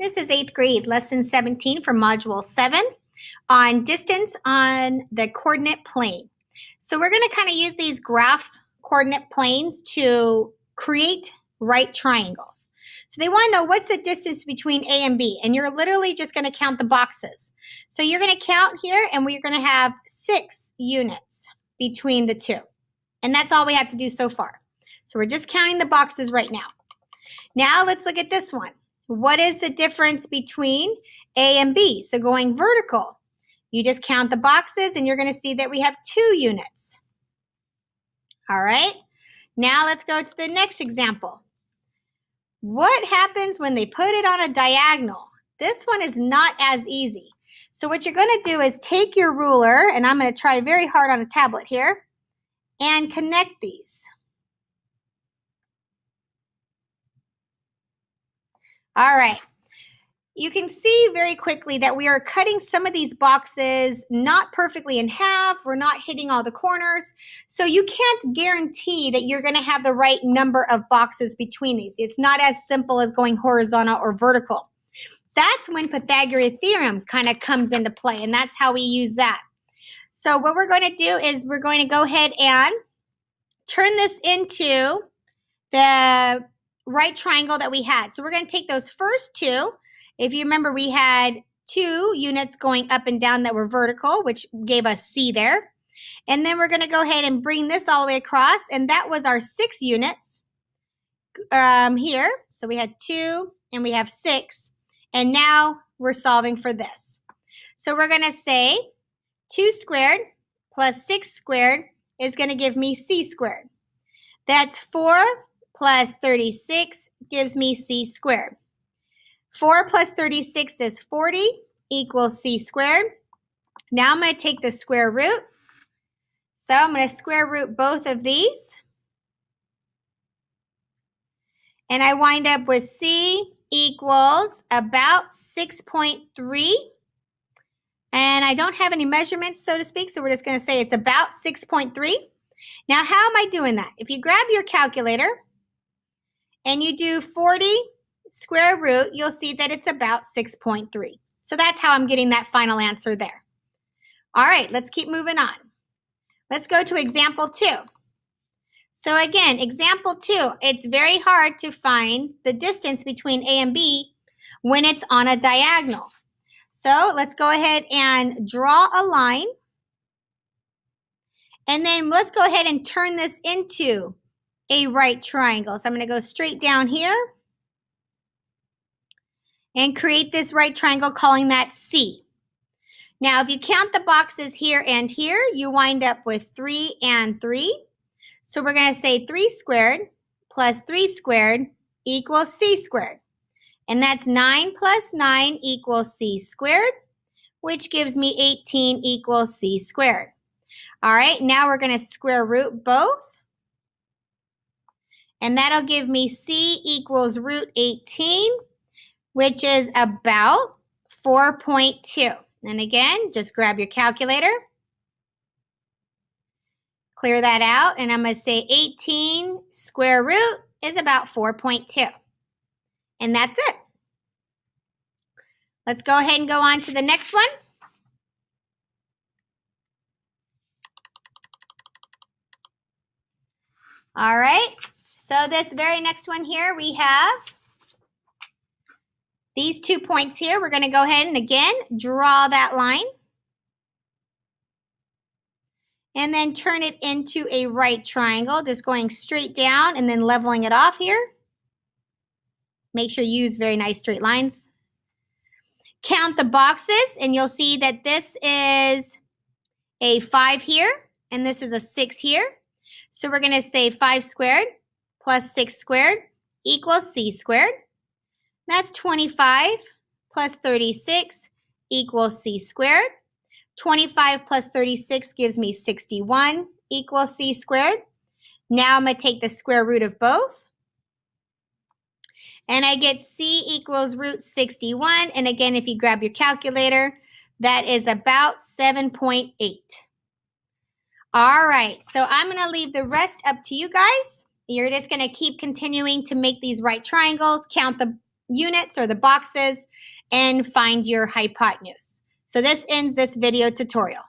This is 8th grade, lesson 17 from module 7 on distance on the coordinate plane. So we're going to kind of use these graph coordinate planes to create right triangles. So they want to know what's the distance between A and B, and you're literally just going to count the boxes. So you're going to count here, and we're going to have 6 units between the two. And that's all we have to do so far. So we're just counting the boxes right now. Now let's look at this one. What is the difference between A and B? So going vertical, you just count the boxes and you're going to see that we have 2 units. All right. Now let's go to the next example. What happens when they put it on a diagonal? This one is not as easy. So what you're going to do is take your ruler, and I'm going to try very hard on a tablet here, and connect these. All right, you can see very quickly that we are cutting some of these boxes not perfectly in half. We're not hitting all the corners. So you can't guarantee that you're going to have the right number of boxes between these. It's not as simple as going horizontal or vertical. That's when Pythagorean Theorem kind of comes into play, and that's how we use that. So what we're going to do is we're going to go ahead and turn this into the right triangle that we had. So we're going to take those first 2. If you remember, we had 2 units going up and down that were vertical, which gave us C there. And then we're going to go ahead and bring this all the way across, and that was our 6 units here. So we had 2 and we have 6, and now we're solving for this. So we're going to say 2 squared plus 6 squared is going to give me C squared. That's 4 plus 36 gives me C squared. 4 plus 36 is 40 equals C squared. Now I'm going to take the square root. So I'm going to square root both of these. And I wind up with C equals about 6.3. And I don't have any measurements, so to speak, so we're just going to say it's about 6.3. Now, how am I doing that? If you grab your calculator and you do 40 square root, you'll see that it's about 6.3. So that's how I'm getting that final answer there. All right, let's keep moving on. Let's go to example 2. So again, example 2, it's very hard to find the distance between A and B when it's on a diagonal. So let's go ahead and draw a line. And then let's go ahead and turn this into a right triangle. So I'm going to go straight down here and create this right triangle, calling that C. Now, if you count the boxes here and here, you wind up with 3 and 3. So we're going to say 3 squared plus 3 squared equals C squared. And that's 9 plus 9 equals C squared, which gives me 18 equals C squared. All right, now we're going to square root both. And that'll give me C equals root 18, which is about 4.2. And again, just grab your calculator. Clear that out, and I'm going to say 18 square root is about 4.2. And that's it. Let's go ahead and go on to the next one. All right, so this very next one here, we have these 2 points here. We're going to go ahead and again draw that line and then turn it into a right triangle, just going straight down and then leveling it off here. Make sure you use very nice straight lines. Count the boxes, and you'll see that this is a 5 here, and this is a 6 here. So we're going to say 5 squared plus 6 squared equals C squared. That's 25 plus 36 equals C squared. 25 plus 36 gives me 61 equals C squared. Now I'm going to take the square root of both. And I get C equals root 61. And again, if you grab your calculator, that is about 7.8. All right, so I'm going to leave the rest up to you guys. You're just going to keep continuing to make these right triangles, count the units or the boxes and find your hypotenuse. So this ends this video tutorial.